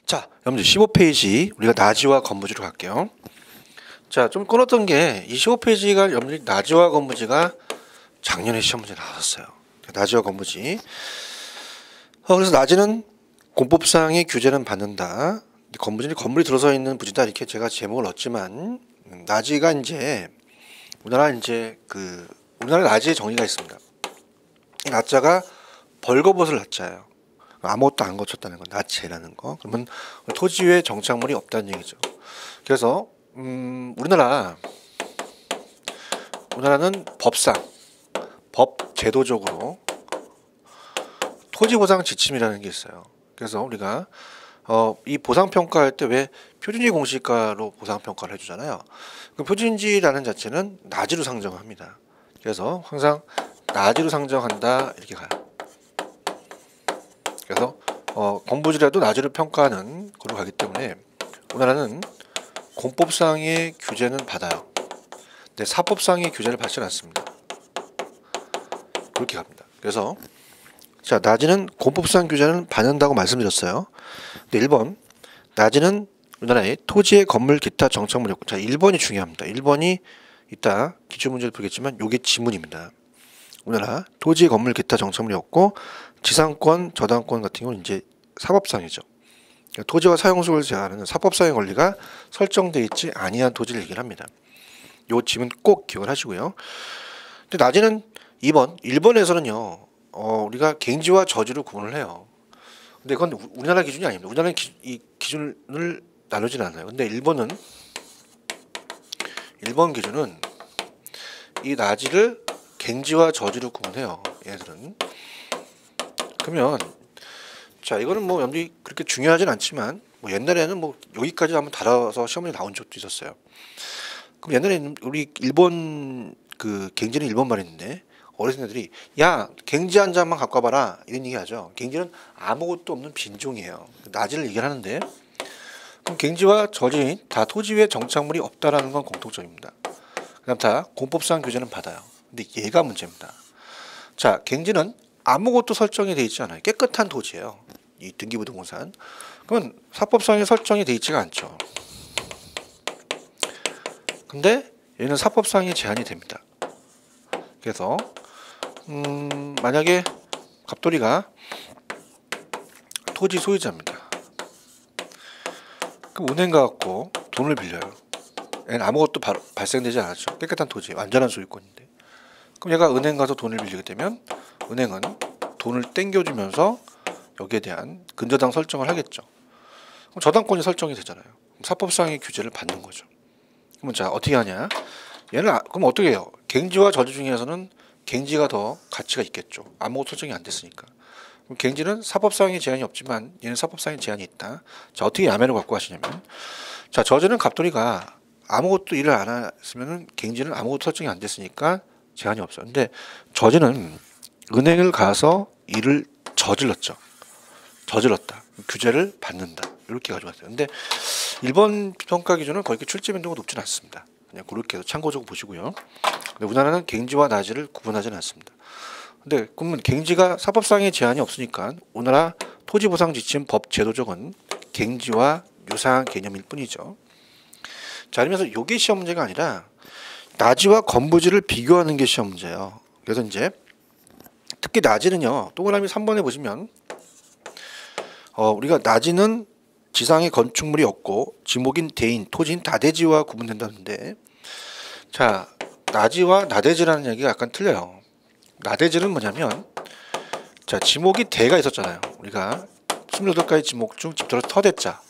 자, 여러분들 15페이지 우리가 나지와 건부지로 갈게요. 자, 좀 끊었던 게 이 15페이지가 여러분들 나지와 건부지가 작년에 시험 문제 나왔었어요. 나지와 건부지. 그래서 나지는 공법상의 규제는 받는다. 건부지는 건물이 들어서 있는 부지다 이렇게 제가 제목을 넣었지만 나지가 이제 우리나라 우리나라 나지의 정의가 있습니다. 이 나자가 벌거벗을 나자예요. 아무것도 안 거쳤다는 거, 나체라는 거. 그러면 토지 위에 정착물이 없다는 얘기죠. 그래서 우리나라는 법상, 법 제도적으로 토지보상 지침이라는 게 있어요. 그래서 우리가 이 보상평가할 때 왜 표준지 공시가로 보상평가를 해주잖아요. 그 표준지라는 자체는 나지로 상정합니다. 그래서 항상 나지로 상정한다 이렇게 가요. 그래서 건부지라도 나지로 평가하는 걸로 가기 때문에 우리나라는 공법상의 규제는 받아요. 근데 사법상의 규제를 받지는 않습니다. 그렇게 갑니다. 그래서 자, 나지는 공법상 규제는 받는다고 말씀드렸어요. 근데 1번 나지는 우리나라의 토지의 건물 기타 정착물이 없고, 자 1번이 중요합니다. 1번이 이따 기출문제를 풀겠지만 요게 지문입니다. 우리나라 토지의 건물 기타 정착물이 없고 지상권, 저당권 같은 경우는 이제 사법상이죠. 그러니까 토지와 사용수를 제한하는 사법상의 권리가 설정되어 있지 아니한 토지를 얘기를 합니다. 요 지문 꼭 기억을 하시고요. 근데 나지는 1번에서는요. 우리가 갱지와 저지로 구분을 해요. 근데 그건 우리나라 기준이 아닙니다. 우리나라는 이 기준을 나누진 않아요. 근데 1번 기준은 이 나지를 갱지와 저지로 구분해요. 얘들은. 그러면 자 이거는 뭐 여러분들이 그렇게 중요하진 않지만 뭐 옛날에는 뭐 여기까지 한번 달아서 시험에 나온 적도 있었어요. 그럼 옛날에는 우리 일본 갱지는 일본 말인데 어르신들이 야 갱지 한 장만 갖고 와봐라 이런 얘기 하죠. 갱지는 아무것도 없는 빈종이에요. 나지를 얘기를 하는데 그럼 갱지와 저지 다 토지 위에 정착물이 없다라는 건 공통점입니다. 그다음 다 공법상 규제는 받아요. 근데 얘가 문제입니다. 자 갱지는 아무것도 설정이 되어 있지 않아요. 깨끗한 토지예요. 이 등기부등본상. 그건 사법상에 설정이 되어 있지가 않죠. 근데 얘는 사법상에 제한이 됩니다. 그래서 만약에 갑돌이가 토지 소유자입니다. 그럼 은행 가갖고 돈을 빌려요. 얘는 아무것도 발생되지 않았죠. 깨끗한 토지, 완전한 소유권인데. 그럼 얘가 은행 가서 돈을 빌리게 되면 은행은 돈을 땡겨주면서 여기에 대한 근저당 설정을 하겠죠. 그럼 저당권이 설정이 되잖아요. 사법상의 규제를 받는 거죠. 그러면 자 어떻게 하냐? 얘는 그럼 어떻게 해요? 갱지와 저지 중에서는 갱지가 더 가치가 있겠죠. 아무것도 설정이 안 됐으니까. 그럼 갱지는 사법상의 제한이 없지만 얘는 사법상의 제한이 있다. 자 어떻게 야매를 갖고 하시냐면 자 저지는 갑돌이가 아무것도 일을 안 했으면은 갱지는 아무것도 설정이 안 됐으니까 제한이 없어요. 근데 저지는 은행을 가서 일을 저질렀다. 규제를 받는다. 이렇게 가져왔어요. 근데 1번 평가 기준은 거의 출제 빈도가 높진 않습니다. 그냥 그렇게 해서 참고적으로 보시고요. 근데 우리나라는 갱지와 나지를 구분하지는 않습니다. 근데 그러면 갱지가 사법상의 제한이 없으니까 우리나라 토지보상지침 법 제도적은 갱지와 유사한 개념일 뿐이죠. 자, 그러면서 이게 시험 문제가 아니라 나지와 건부지를 비교하는 게 시험 문제예요. 그래서 이제 특히 나지는요. 동그라미 3번에 보시면 우리가 나지는 지상의 건축물이 없고 지목인 대인, 토지인 다대지와 구분된다는데 자 나지와 나대지라는 얘기가 약간 틀려요. 나대지는 뭐냐면 자 지목이 대가 있었잖아요. 우리가 28가지 지목 중 집터를 터대자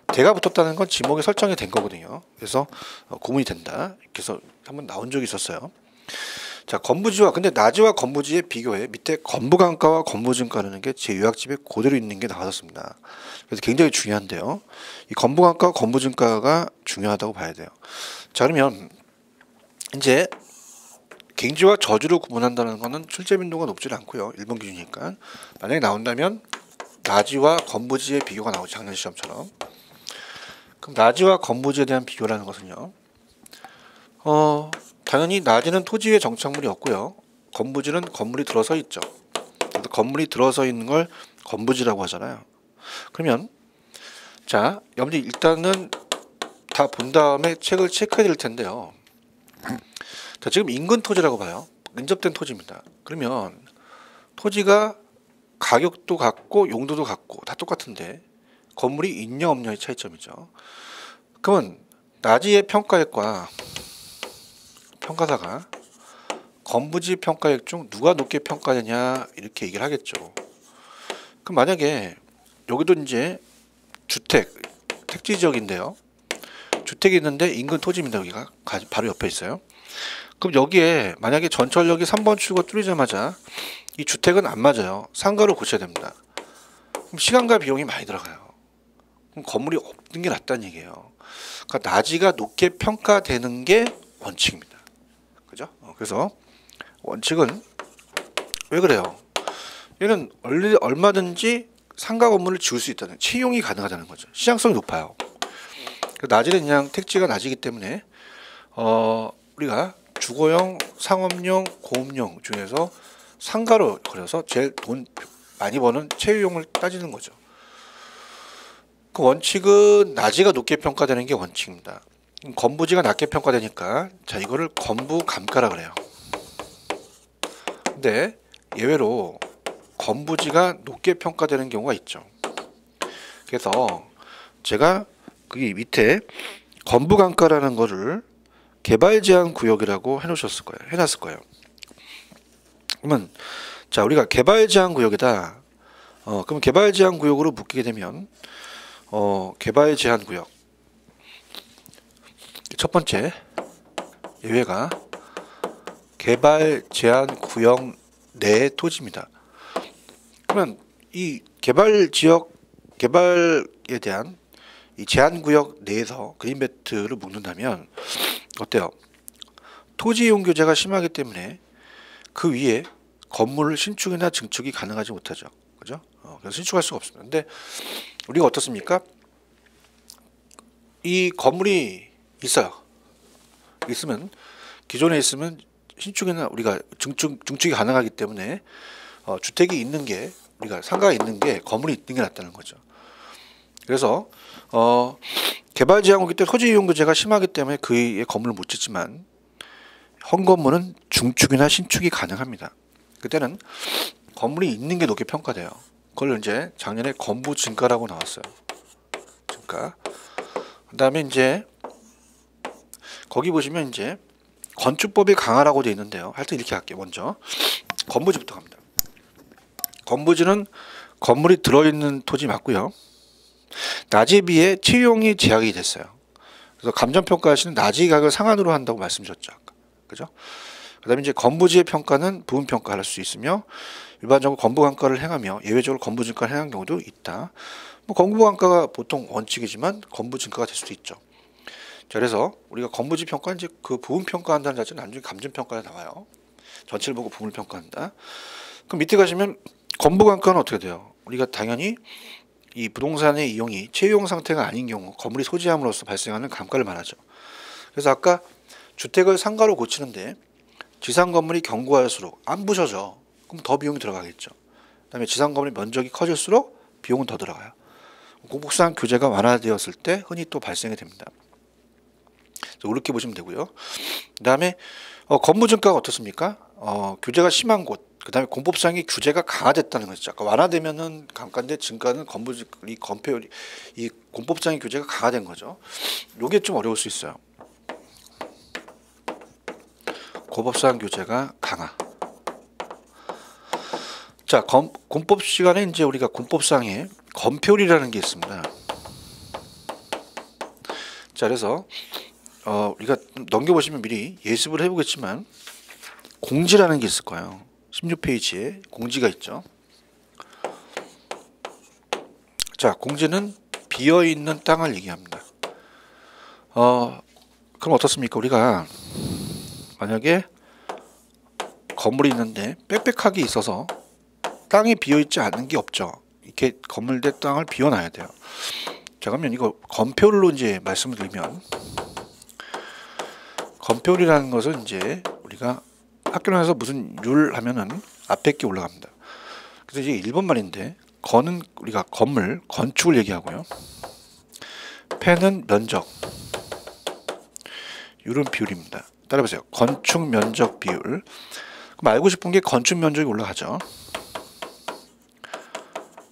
대가 붙었다는 건 지목이 설정이 된 거거든요. 그래서 구분이 된다. 그래서 한번 나온 적이 있었어요. 자 건부지와 근데 나지와 건부지의 비교에 밑에 건부간가와 건부증가라는 게 제 요약집에 그대로 있는 게 나왔습니다. 그래서 굉장히 중요한데요. 이 건부간가와 건부증가가 중요하다고 봐야 돼요. 자 그러면 이제 갱지와 저지로 구분한다는 거는 출제 빈도가 높지 않고요. 1번 기준이니까 만약에 나온다면 나지와 건부지의 비교가 나오죠. 작년 시험처럼. 그럼 나지와 건부지에 대한 비교라는 것은요. 당연히 나지는 토지 위에 정착물이 없고요. 건부지는 건물이 들어서 있죠. 그래서 건물이 들어서 있는 걸 건부지라고 하잖아요. 그러면 자, 여러분들 일단은 다 본 다음에 책을 체크해야 될 텐데요. 자, 지금 인근 토지라고 봐요. 근접된 토지입니다. 그러면 토지가 가격도 같고 용도도 같고 다 똑같은데 건물이 있냐 없냐의 차이점이죠. 그러면 나지의 평가액과 평가사가 건부지 평가액 중 누가 높게 평가되냐 이렇게 얘기를 하겠죠. 그럼 만약에 여기도 이제 택지 지역인데요. 주택이 있는데 인근 토지입니다. 여기가 바로 옆에 있어요. 그럼 여기에 만약에 전철역이 3번 출구가 뚫리자마자 이 주택은 안 맞아요. 상가로 고쳐야 됩니다. 그럼 시간과 비용이 많이 들어가요. 그럼 건물이 없는 게 낫다는 얘기예요. 그러니까 나지가 높게 평가되는 게 원칙입니다. 그죠? 그래서 원칙은 왜 그래요? 얘는 얼마든지 상가 건물을 지을 수 있다는, 채용이 가능하다는 거죠. 시장성이 높아요. 나지는 그냥 택지가 낮이기 때문에 우리가 주거용, 상업용, 공업용 중에서 상가로 그려서 제일 돈 많이 버는 채용을 따지는 거죠. 그 원칙은 나지가 높게 평가되는 게 원칙입니다. 건부지가 낮게 평가되니까 자, 이거를 건부 감가라 그래요. 근데 예외로 건부지가 높게 평가되는 경우가 있죠. 그래서 제가 거기 밑에 건부 감가라는 거를 개발 제한 구역이라고 해놨을 거예요. 그러면 자, 우리가 개발 제한 구역이다. 그럼 개발 제한 구역으로 묶이게 되면 개발 제한 구역 첫 번째 예외가 개발 제한 구역 내 토지입니다. 그러면 이 개발에 대한 이 제한 구역 내에서 그린벨트를 묶는다면 어때요? 토지 이용 규제가 심하기 때문에 그 위에 건물 신축이나 증축이 가능하지 못하죠. 그죠? 그래서 신축할 수가 없습니다. 근데 우리가 어떻습니까? 이 건물이 있으면 기존에 있으면 신축이나 우리가 증축이 가능하기 때문에 주택이 있는 게 우리가 상가가 있는 게 건물이 있는 게 낫다는 거죠. 그래서 개발 제한구역 때 토지 이용 규제가 심하기 때문에 그의 건물을 못 짓지만 헌건물은 중축이나 신축이 가능합니다. 그때는 건물이 있는 게 높게 평가돼요. 그걸 이제 작년에 건부 증가라고 나왔어요. 증가. 그다음에 이제 거기 보시면 이제 건축법이 강화라고 되어 있는데요. 하여튼 이렇게 할게요. 먼저 건부지부터 갑니다. 건부지는 건물이 들어있는 토지 맞고요. 나지에 비해 채용이 제약이 됐어요. 그래서 감정평가하시는 나지 가격을 상한으로 한다고 말씀드렸죠. 아까. 그죠? 그 다음에 이제 건부지의 평가는 부분평가를 할 수 있으며 일반적으로 건부감가를 행하며 예외적으로 건부증가를 행한 경우도 있다. 뭐 건부감가가 보통 원칙이지만 건부증가가 될 수도 있죠. 자, 그래서 우리가 건부지 평가 이제 그 부분평가한다는 자체는 나중에 감정평가에 나와요. 전체를 보고 부분을 평가한다. 그럼 밑에 가시면 건부감가는 어떻게 돼요? 우리가 당연히 이 부동산의 이용이 채용 상태가 아닌 경우 건물이 소지함으로써 발생하는 감가를 말하죠. 그래서 아까 주택을 상가로 고치는데 지상 건물이 견고할수록 안 부셔져. 그럼 더 비용이 들어가겠죠. 그다음에 지상 건물의 면적이 커질수록 비용은 더 들어가요. 공법상 규제가 완화되었을 때 흔히 또 발생이 됩니다. 이렇게 보시면 되고요. 그다음에 건물증가가 어떻습니까? 규제가 심한 곳. 그다음에 공법상의 규제가 강화됐다는 거죠. 아까 완화되면은 감가인데 증가는 이 공법상의 규제가 강화된 거죠. 이게 좀 어려울 수 있어요. 공법상 규제가 강화. 자, 공법 시간에 이제 우리가 공법상에 검표율이라는 게 있습니다. 자, 그래서 우리가 넘겨보시면 미리 예습을 해보겠지만 공지라는 게 있을 거예요. 16페이지에 공지가 있죠. 자, 공지는 비어있는 땅을 얘기합니다. 그럼 어떻습니까? 우리가 만약에 건물이 있는데 빽빽하게 있어서 땅이 비어있지 않은 게 없죠. 이렇게 건물대 땅을 비워놔야 돼요. 자, 그러면 이거 건표율로 이제 말씀을 드리면 건표율이라는 것은 이제 우리가 학교에서 무슨 율 하면은 앞에 게 올라갑니다. 그래서 이게 일본 말인데 건은 우리가 건물, 건축을 얘기하고요. 옆에는 면적. 이런 비율입니다. 따라해보세요. 건축 면적 비율. 그럼 알고 싶은 게 건축 면적이 올라가죠.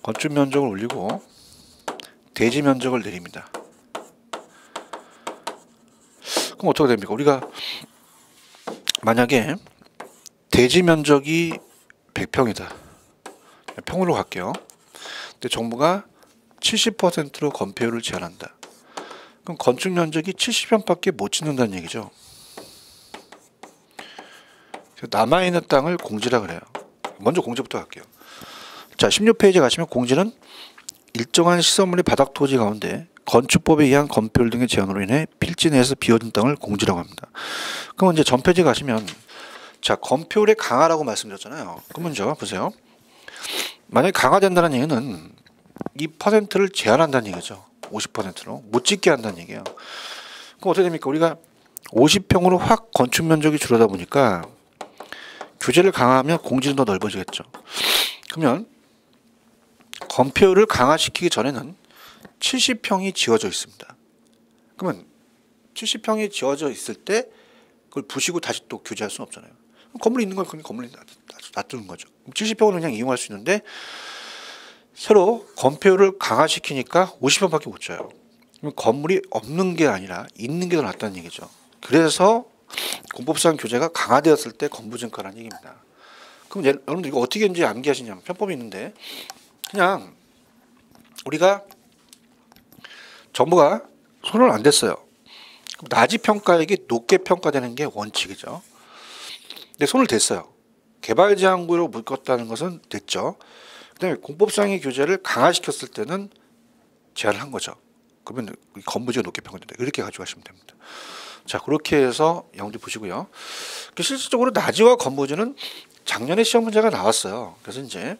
건축 면적을 올리고 대지 면적을 내립니다. 그럼 어떻게 됩니까? 우리가 만약에 대지 면적이 100평이다. 평으로 갈게요. 근데 정부가 70%로 건폐율을 제한한다. 그럼 건축 면적이 70평밖에 못 짓는다는 얘기죠. 남아있는 땅을 공지라 그래요. 먼저 공지부터 할게요. 자, 16페이지 가시면 공지는 일정한 시설물의 바닥 토지 가운데 건축법에 의한 건폐율 등의 제한으로 인해 필지 내에서 비어진 땅을 공지라고 합니다. 그럼 이제 전 페이지 가시면 자, 건폐율의 강화라고 말씀드렸잖아요. 그럼 먼저 보세요. 만약에 강화된다는 얘기는 이 퍼센트를 제한한다는 얘기죠. 50%로 못 짓게 한다는 얘기예요. 그럼 어떻게 됩니까? 우리가 50평으로 확 건축 면적이 줄어다 보니까 규제를 강화하면 공지는 더 넓어지겠죠. 그러면 건폐율을 강화시키기 전에는 70평이 지어져 있습니다. 그러면 70평이 지어져 있을 때 그걸 부시고 다시 또 규제할 수는 없잖아요. 건물이 있는 걸 그냥 건물이 놔두는 거죠. 70평은 그냥 이용할 수 있는데 새로 건폐율을 강화시키니까 50평밖에 못 줘요. 그럼 건물이 없는 게 아니라 있는 게 더 낫다는 얘기죠. 그래서 공법상 규제가 강화되었을 때 건부증가라는 얘기입니다. 그럼 여러분들 이거 어떻게 이제 암기하시냐면 편법이 있는데 그냥 우리가 정부가 손을 안 댔어요. 낮이 평가액이 높게 평가되는 게 원칙이죠. 근데 손을 댔어요. 개발 제한구로 묶었다는 것은 됐죠. 그다음에 공법상의 규제를 강화시켰을 때는 제한을 한 거죠. 그러면 건부지가 높게 평가된다. 이렇게 가져가시면 됩니다. 자, 그렇게 해서 영리 보시고요. 실질적으로 낮이와 건부지는 작년에 시험 문제가 나왔어요. 그래서 이제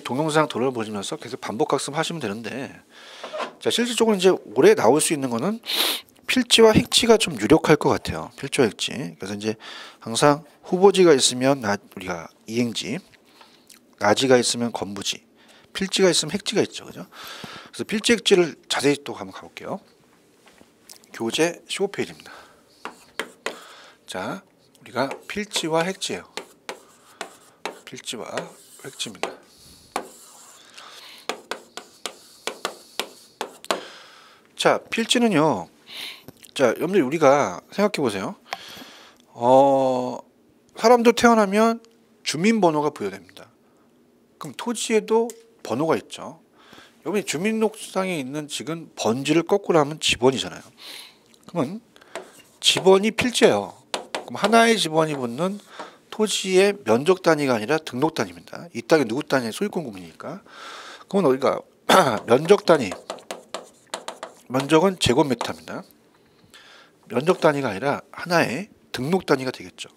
동영상 돌아보시면서 계속 반복 학습하시면 되는데, 자, 실질적으로 이제 올해 나올 수 있는 거는 필지와 획지가 좀 유력할 것 같아요. 필지와 획지. 그래서 이제 항상 후보지가 있으면 우리가 이행지, 나지가 있으면 건부지, 필지가 있으면 획지가 있죠, 그죠? 그래서 필지 획지를 자세히 또 한번 가볼게요. 교재 15페이지입니다. 자, 우리가 필지와 획지예요. 필지와 획지입니다. 자, 필지는요. 자, 여러분들 우리가 생각해 보세요. 사람도 태어나면 주민번호가 부여됩니다. 그럼 토지에도 번호가 있죠. 여러분이 주민등록상에 있는 지금 번지를 거꾸로 하면 지번이잖아요. 그러면 지번이 필지예요. 그럼 하나의 지번이 붙는 토지의 면적 단위가 아니라 등록 단위입니다. 이 땅이 누구 땅의 소유권 구분이니까. 그러면 우리가 면적 단위, 면적은 제곱미터입니다. 면적 단위가 아니라 하나의 등록 단위가 되겠죠.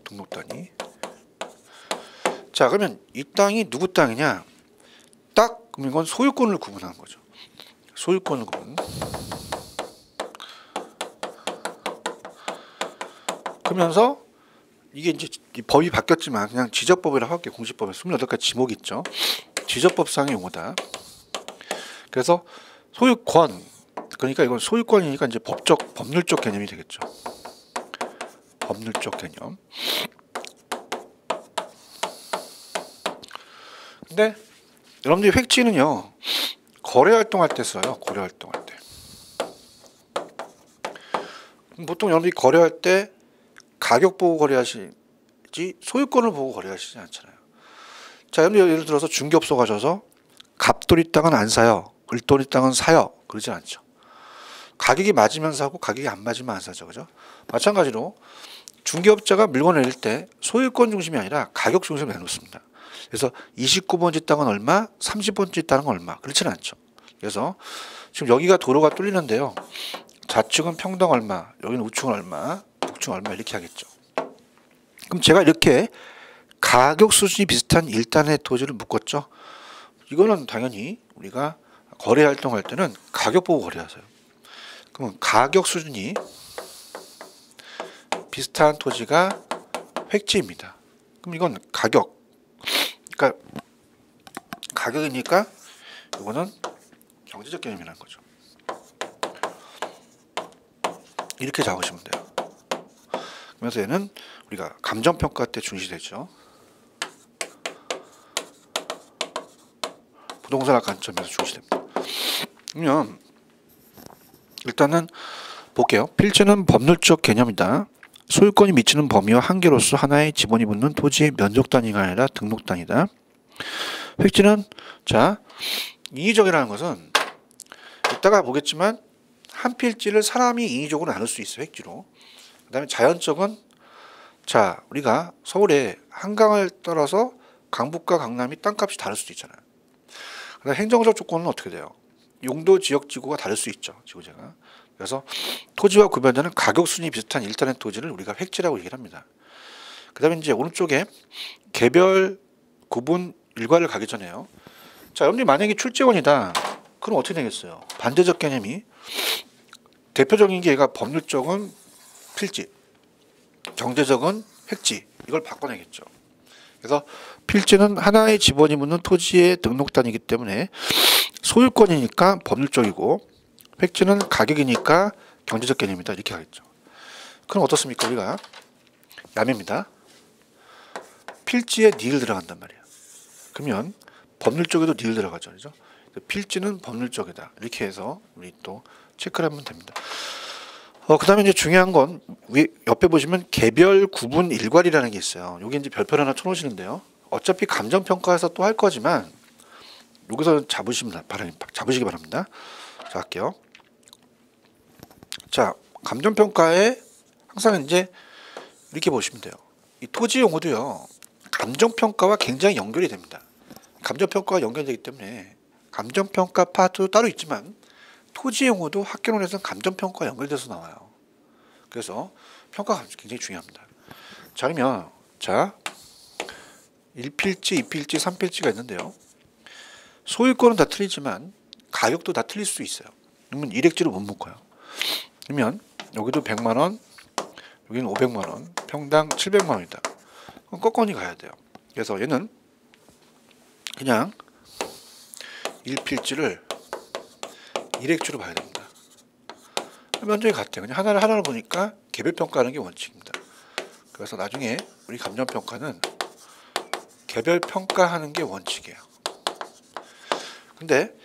등록 단위. 자, 그러면 이 땅이 누구 땅이냐? 딱 그럼 이건 소유권을 구분하는 거죠. 소유권을 구분. 그러면서 이게 이제 법이 바뀌었지만 그냥 지적법이라고 할게요. 공시법에 28가지 지목이 있죠. 지적법상의 용어다. 그래서 소유권, 그러니까 이건 소유권이니까 이제 법률적 개념이 되겠죠. 법률적 개념. 근데 여러분들이 획지는요, 거래 활동할 때 써요. 거래 활동할 때. 보통 여러분들이 거래할 때 가격 보고 거래하시지 소유권을 보고 거래하시지 않잖아요. 자, 여러분들 예를 들어서 중개업소 가셔서 갑돌이 땅은 안 사요. 을돌이 땅은 사요. 그러지 않죠. 가격이 맞으면 사고 가격이 안 맞으면 안 사죠. 그죠? 마찬가지로 중개업자가 물건을 내릴 때 소유권 중심이 아니라 가격 중심으로 내놓습니다. 그래서 29번지 땅은 얼마, 30번지 땅은 얼마, 그렇지는 않죠. 그래서 지금 여기가 도로가 뚫리는데요. 좌측은 평당 얼마, 여기는 우측은 얼마, 북측은 얼마 이렇게 하겠죠. 그럼 제가 이렇게 가격 수준이 비슷한 1단의 토지를 묶었죠. 이거는 당연히 우리가 거래 활동할 때는 가격 보고 거래하세요. 그러면 가격 수준이 비슷한 토지가 획지입니다. 그럼 이건 가격. 그러니까 가격이니까 이거는 경제적 개념이라는 거죠. 이렇게 잡으시면 돼요. 그래서 얘는 우리가 감정평가 때 중시되죠. 부동산학 관점에서 중시됩니다. 그러면 일단은 볼게요. 필지는 법률적 개념이다. 소유권이 미치는 범위와 한계로서 하나의 지분이 붙는 토지의 면적 단위가 아니라 등록 단위다. 획지는 자 인위적이라는 것은 이따가 보겠지만 한 필지를 사람이 인위적으로 나눌 수 있어요. 획지로. 그 다음에 자연적은 자 우리가 서울에 한강을 따라서 강북과 강남이 땅값이 다를 수도 있잖아요. 그다음 행정적 조건은 어떻게 돼요? 용도 지역 지구가 다를 수 있죠. 지구제가. 그래서 토지와 구별되는 가격 순위 비슷한 일단의 토지를 우리가 획지라고 얘기를 합니다. 그다음에 이제 오른쪽에 개별 구분 일괄을 가기 전에요. 자, 여러분들이 만약에 출제원이다. 그럼 어떻게 되겠어요? 반대적 개념이 대표적인 게 얘가 법률적은 필지, 경제적은 획지. 이걸 바꿔내겠죠. 그래서 필지는 하나의 지분이 묻는 토지의 등록단이기 때문에 소유권이니까 법률적이고 획지는 가격이니까 경제적 개념이다. 이렇게 하겠죠. 그럼 어떻습니까? 우리가 야매입니다. 필지에 닐 들어간단 말이에요. 그러면 법률적에도 닐 들어가죠. 그렇죠? 필지는 법률적이다. 이렇게 해서 우리 또 체크를 하면 됩니다. 그 다음에 이제 중요한 건 옆에 보시면 개별 구분 일괄이라는 게 있어요. 여기 이제 별표 하나 쳐놓으시는데요. 어차피 감정평가에서 또 할 거지만 여기서 잡으시기 바랍니다. 자, 할게요. 자, 감정평가에 항상 이제 이렇게 보시면 돼요. 이 토지 용어도요, 감정평가와 굉장히 연결이 됩니다. 감정평가가 연결되기 때문에 감정평가 파트도 따로 있지만 토지 용어도 학개론에서는 감정평가와 연결돼서 나와요. 그래서 평가가 굉장히 중요합니다. 자, 그러면 자 1필지, 2필지, 3필지가 있는데요. 소유권은 다 틀리지만 가격도 다 틀릴 수 있어요. 그러면 일액지로 못 묶어요. 그러면 여기도 100만원, 여기는 500만원, 평당 700만원이다. 그럼 꺾어니 가야 돼요. 그래서 얘는 그냥 1필지를 일액주로 봐야 됩니다. 면적이 같아요. 그냥 하나를 보니까 개별평가하는 게 원칙입니다. 그래서 나중에 우리 감정평가는 개별평가하는 게 원칙이에요. 근데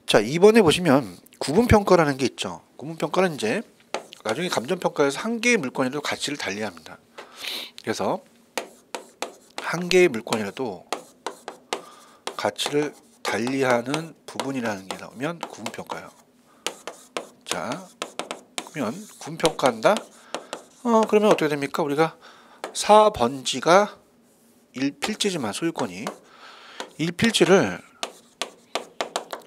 자 2번에 보시면 구분평가라는 게 있죠. 구분평가는 이제 나중에 감정평가에서 한 개의 물건이라도 가치를 달리합니다. 그래서 한 개의 물건이라도 가치를 달리하는 부분이라는 게 나오면 구분평가예요. 자, 그러면 구분평가한다? 그러면 어떻게 됩니까? 우리가 4번지가 1필지지만 소유권이 1필지를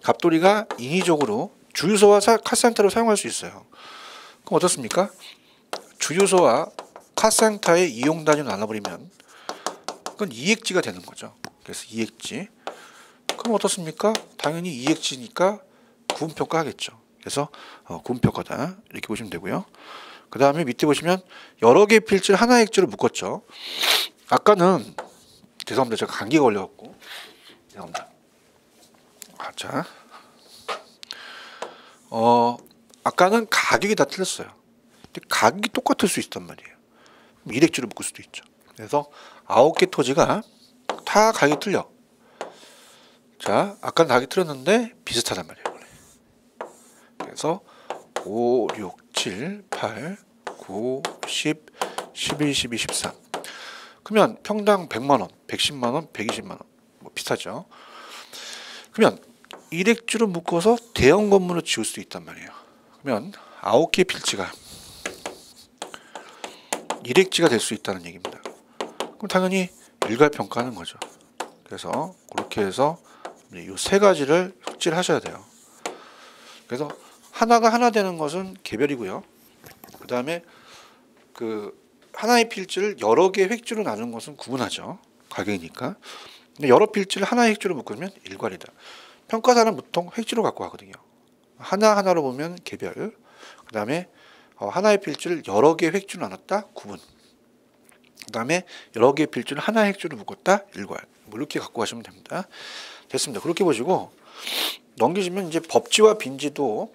갑돌이가 인위적으로 주유소와 카센터로 사용할 수 있어요. 그럼 어떻습니까? 주유소와 카센터의 이용 단위를 나눠버리면 그건 이액지가 되는 거죠. 그래서 이액지. 그럼 어떻습니까? 당연히 이액지니까 구분평가 하겠죠. 그래서 구분평가다 이렇게 보시면 되고요. 그 다음에 밑에 보시면 여러 개의 필지를 하나의 액지로 묶었죠. 아까는 죄송합니다. 제가 감기가 걸려갖고 죄송합니다. 자, 아까는 가격이 다 틀렸어요. 근데 가격이 똑같을 수 있단 말이에요. 일액지로 묶을 수도 있죠. 그래서 9개 토지가 다 가격이 틀려. 자, 아까는 가격이 틀렸는데 비슷하단 말이에요. 그래서 5, 6, 7, 8, 9, 10, 11, 12, 13. 그러면 평당 100만원, 110만원, 120만원. 뭐 비슷하죠. 그러면 일액지로 묶어서 대형 건물을 지을 수 있단 말이에요. 그러면 9개 필지가 일액지가 될 수 있다는 얘기입니다. 그럼 당연히 일괄평가하는 거죠. 그래서 그렇게 해서 이 세 가지를 획지를 하셔야 돼요. 그래서 하나가 하나 되는 것은 개별이고요. 그 다음에 그 하나의 필지를 여러 개의 획지로 나누는 것은 구분하죠. 가격이니까. 근데 여러 필지를 하나의 획지로 묶으면 일괄이다. 평가사는 보통 획지로 갖고 가거든요. 하나하나로 보면 개별. 그 다음에 하나의 필지를 여러 개의 획지로 나눴다. 구분. 그 다음에 여러 개의 필지를 하나의 획지로 묶었다. 일괄. 뭐 이렇게 갖고 가시면 됩니다. 됐습니다. 그렇게 보시고 넘기시면 이제 법지와 빈지도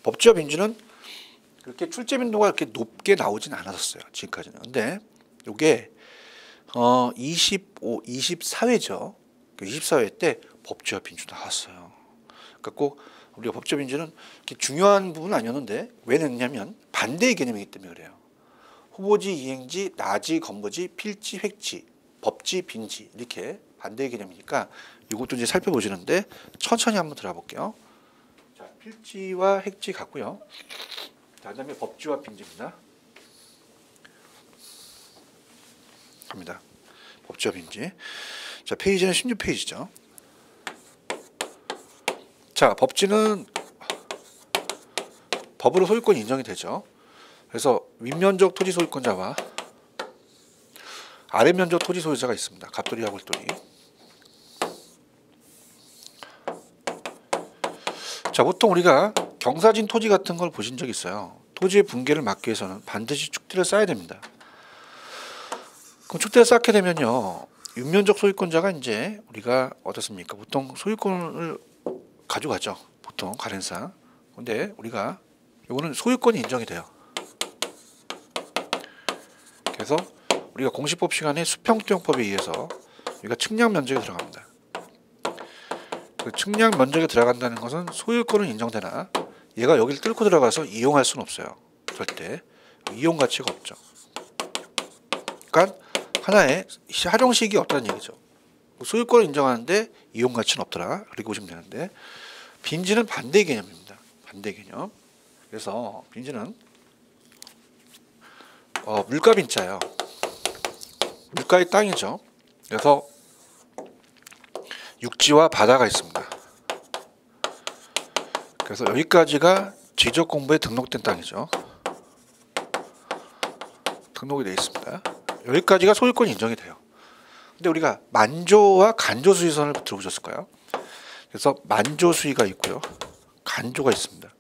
법지와 빈지는 그렇게 출제 빈도가 이렇게 높게 나오진 않았었어요. 지금까지는. 근데 이게 24회죠. 24회 때 법제와 빈주 나왔어요. 그러니까 꼭 우리가 법제 빈주는 이렇게 중요한 부분은 아니었는데 왜 냈냐면 반대의 개념이기 때문에 그래요. 후보지, 이행지, 나지, 건보지, 필지, 획지, 법지, 빈지 이렇게 반대의 개념이니까 이것도 이제 살펴보시는데 천천히 한번 들어가 볼게요. 자, 필지와 획지 같고요. 그다음에 법지와 빈지입니다. 갑니다. 법지와 빈지. 자, 페이지는 16페이지죠. 자, 법지는 법으로 소유권이 인정이 되죠. 그래서 윗면적 토지 소유권자와 아랫면적 토지 소유자가 있습니다. 갑돌이와 골돌이. 자, 보통 우리가 경사진 토지 같은 걸 보신 적 있어요. 토지의 붕괴를 막기 위해서는 반드시 축대를 쌓아야 됩니다. 그럼 축대를 쌓게 되면요, 윗면적 소유권자가 이제 우리가 어떻습니까? 보통 소유권을 가져가죠. 보통 가랜상. 근데 우리가 이거는 소유권이 인정이 돼요. 그래서 우리가 공시법 시간에 수평특정법에 의해서 우리가 측량 면적에 들어갑니다. 그 측량 면적에 들어간다는 것은 소유권은 인정되나 얘가 여기를 뚫고 들어가서 이용할 수는 없어요. 절대 이용 가치가 없죠. 그러니까 하나의 활용식이 없다는 얘기죠. 소유권을 인정하는데 이용 가치는 없더라. 그렇게 보시면 되는데 빈지는 반대 개념입니다. 반대 개념. 그래서 빈지는 물가 빈자예요. 물가의 땅이죠. 그래서 육지와 바다가 있습니다. 그래서 여기까지가 지적공부에 등록된 땅이죠. 등록이 되어 있습니다. 여기까지가 소유권이 인정이 돼요. 근데 우리가 만조와 간조 수위선을 들어보셨을 거예요. 그래서 만조 수위가 있고요. 간조가 있습니다.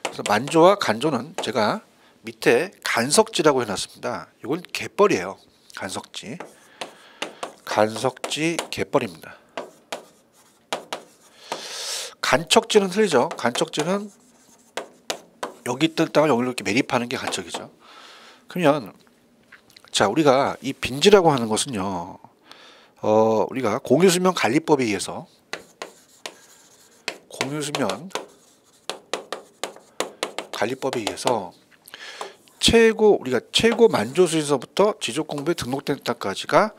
그래서 만조와 간조는 제가 밑에 간석지라고 해놨습니다. 이건 갯벌이에요. 간석지. 간석지 갯벌입니다. 간척지는 틀리죠. 간척지는 여기 있던 땅을 여기로 이렇게 매립하는 게 간척이죠. 그러면 자, 우리가 이 빈지라고 하는 것은요, 우리가 공유수면 관리법에 의해서 공유수면 관리법에 의해서 우리가 최고 만조수에서부터 지적공부에 등록된 땅까지가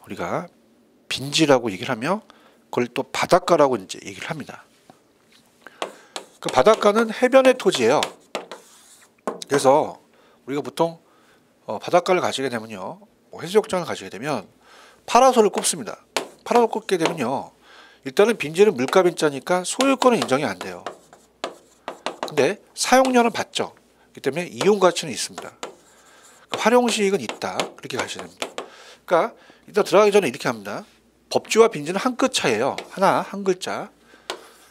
우리가 빈지라고 얘기를 하며 그걸 또 바닷가라고 이제 얘기를 합니다. 그 바닷가는 해변의 토지예요. 그래서 우리가 보통 바닷가를 가시게 되면요, 해수욕장을 가시게 되면 파라솔을 꼽습니다. 파라솔 꼽게 되면요, 일단은 빈지는 물가 빈자니까 소유권은 인정이 안 돼요. 근데 사용료는 받죠. 그렇기 때문에 이용 가치는 있습니다. 활용시익은 있다. 그렇게 가셔야 됩니다. 그러니까 일단 들어가기 전에 이렇게 합니다. 법지와 빈지는 한 끗 차이예요. 하나, 한 글자.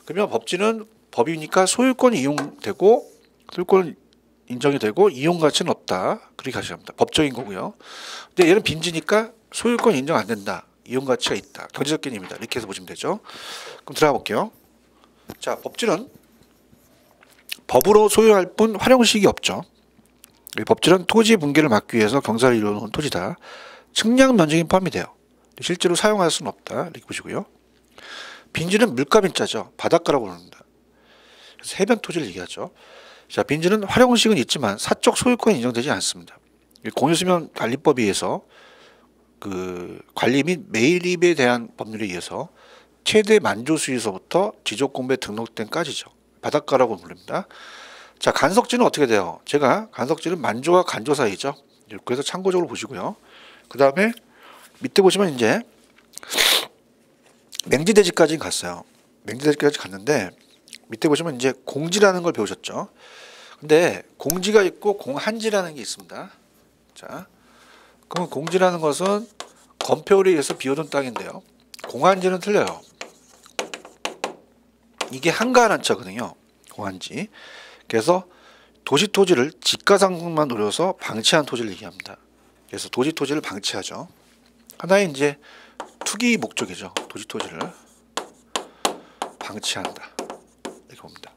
그러면 법지는 법이니까 소유권이 이용되고 소유권 인정이 되고 이용 가치는 없다. 그렇게 가셔야 합니다. 법적인 거고요. 근데 얘는 빈지니까 소유권 인정 안 된다. 이용 가치가 있다. 경제적 개념입니다. 이렇게 해서 보시면 되죠. 그럼 들어가 볼게요. 자, 법지는 법으로 소유할 뿐 활용식이 없죠. 법지는 토지 붕괴를 막기 위해서 경사를 이루어놓은 토지다. 측량 면적이 포함이 돼요. 실제로 사용할 수는 없다. 이렇게 보시고요. 빈지는 물가 빈자죠. 바닷가라고 부릅니다. 그래서 해변 토지를 얘기하죠. 자, 빈지는 활용식은 있지만 사적 소유권이 인정되지 않습니다. 공유수면 관리법에 의해서 그 관리 및 매립에 대한 법률에 의해서 최대 만조수에서부터 지적공부에 등록된까지죠. 바닷가라고 부릅니다. 자, 간석지는 어떻게 돼요? 제가 간석지는 만조와 간조 사이죠. 그래서 참고적으로 보시고요. 그 다음에 밑에 보시면 이제 맹지대지까지 갔어요. 맹지대지까지 갔는데 밑에 보시면 이제 공지라는 걸 배우셨죠. 근데 공지가 있고 공한지라는 게 있습니다. 자, 그러면 공지라는 것은 건폐율에 의해서 비워둔 땅인데요. 공한지는 틀려요. 이게 한가한 한자거든요. 공한지. 그래서 도시 토지를 지가상국만 노려서 방치한 토지를 얘기합니다. 그래서 도시 토지를 방치하죠. 하나의 이제 투기 목적이죠. 도시 토지를 방치한다. 이렇게 봅니다.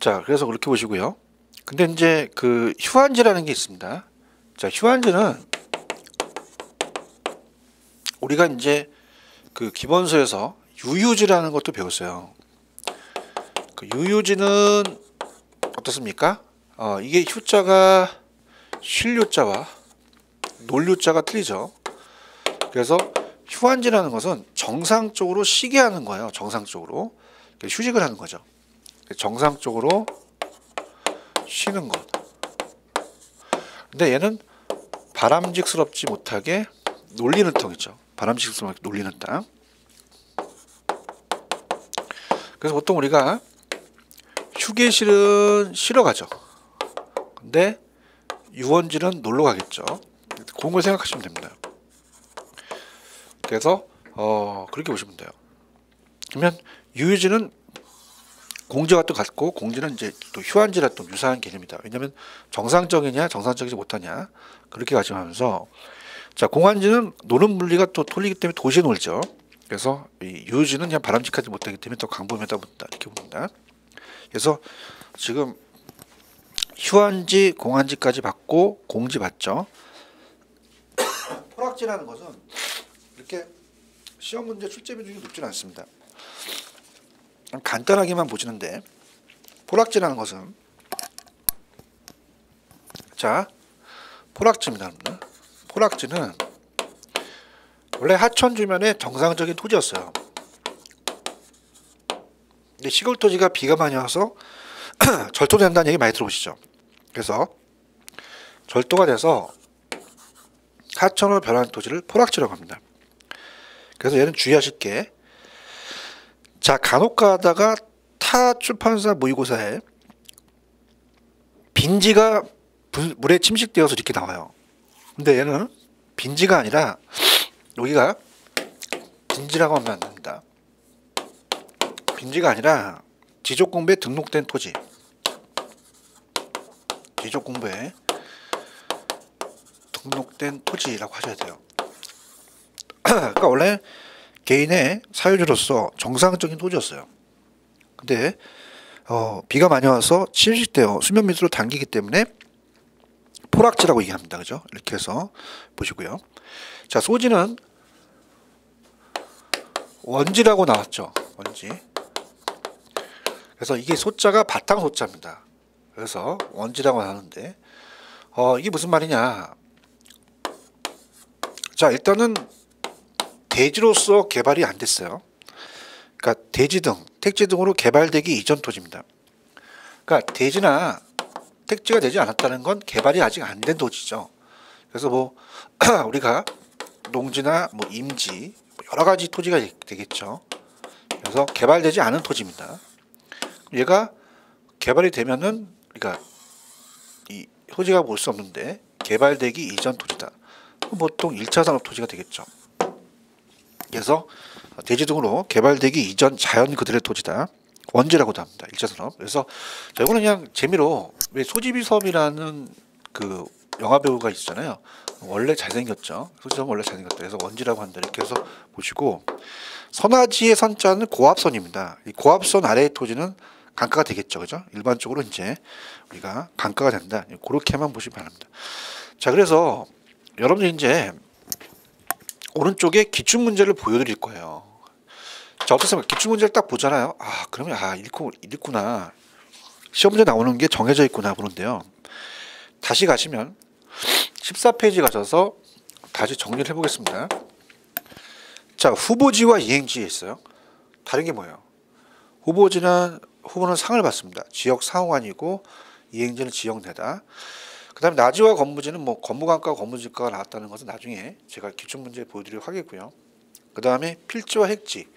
자, 그래서 그렇게 보시고요. 근데 이제 그 휴한지라는 게 있습니다. 자, 휴한지는 우리가 이제 그 기본서에서 유유지라는 것도 배웠어요. 그 유유지는 어떻습니까? 이게 휴자가 쉴유자와 놀유자가 틀리죠. 그래서 휴한지라는 것은 정상적으로 쉬게 하는 거예요. 정상적으로 휴식을 하는 거죠. 정상적으로 쉬는 것. 근데 얘는 바람직스럽지 못하게 놀리는 땅이죠. 바람직스럽게 놀리는 땅. 그래서 보통 우리가 휴게실은 쉬러 가죠. 근데 유원지는 놀러 가겠죠. 그런 걸 생각하시면 됩니다. 그래서 그렇게 보시면 돼요. 그러면 유유지는 공지와 또 같고 공지는 이제 또 휴한지랑 또 유사한 개념이다. 왜냐하면 정상적이냐 정상적이지 못하냐 그렇게 가정하면서 자 공한지는 노는 물리가 또 돌리기 때문에 도시에 놀죠. 그래서 이 유유지는 그냥 바람직하지 못하기 때문에 또 강범위하다 본다 이렇게 봅니다. 그래서 지금 휴한지 공한지까지 받고 공지 받죠. 포락지라는 것은 이렇게 시험 문제 출제 비중이 높지는 않습니다. 간단하게만 보시는데 포락지라는 것은 자 포락지입니다. 포락지는 원래 하천 주변에 정상적인 토지였어요. 근데 시골 토지가 비가 많이 와서 절도된다는 얘기 많이 들어보시죠. 그래서 절도가 돼서 하천으로 변한 토지를 포락지라고 합니다. 그래서 얘는 주의하실 게 자 간혹 가다가 타 출판사 모의고사에 빈지가 물에 침식되어서 이렇게 나와요. 근데 얘는 빈지가 아니라 여기가 빈지라고 하면 안 됩니다. 빈지가 아니라 지적공부에 등록된 토지. 지적공부에 등록된 토지라고 하셔야 돼요. 그러니까 원래 개인의 사유지로서 정상적인 토지였어요. 근데 비가 많이 와서 침식되어 수면 밑으로 당기기 때문에 포락지라고 얘기합니다. 그죠? 이렇게 해서 보시고요. 자, 소지는 원지라고 나왔죠. 원지. 그래서 이게 소자가 바탕 소자입니다. 그래서 원지라고 하는데 이게 무슨 말이냐? 자, 일단은 대지로서 개발이 안 됐어요. 그러니까 대지 등, 택지 등으로 개발되기 이전 토지입니다. 그러니까 대지나 택지가 되지 않았다는 건 개발이 아직 안 된 토지죠. 그래서 뭐 우리가 농지나 뭐 임지 여러 가지 토지가 되겠죠. 그래서 개발되지 않은 토지입니다. 얘가 개발이 되면은 그러니까 이 토지가 볼 수 없는데 개발되기 이전 토지다. 보통 1차 산업 토지가 되겠죠. 그래서 대지 등으로 개발되기 이전 자연 그들의 토지다. 원지라고도 합니다. 1차 산업. 그래서 자, 이거는 그냥 재미로 왜 소지비섭이라는 그 영화 배우가 있잖아요. 원래 잘생겼죠. 소지섭은 원래 잘생겼다. 그래서 원지라고 한다. 이렇게 해서 보시고 선화지의 선자는 고압선입니다. 이 고압선 아래의 토지는 강가가 되겠죠. 그죠? 일반적으로 이제 우리가 강가가 된다. 그렇게만 보시면 바랍니다. 자, 그래서 여러분들 이제 오른쪽에 기출 문제를 보여드릴 거예요. 자, 어떻습니까? 기출 문제를 딱 보잖아요. 그러면 읽구나. 시험 문제 나오는 게 정해져 있구나 보는데요. 다시 가시면 14페이지 가셔서 다시 정리를 해보겠습니다. 자, 후보지와 이행지에 있어요. 다른 게 뭐예요? 후보는 상을 받습니다. 지역 상호간이고 이행지는 지역내다. 그 다음에 나지와 건무지는 뭐 건무간과 건무지가가 나왔다는 것은 나중에 제가 기출문제 보여드리도록 하겠고요. 그 다음에 필지와 핵지.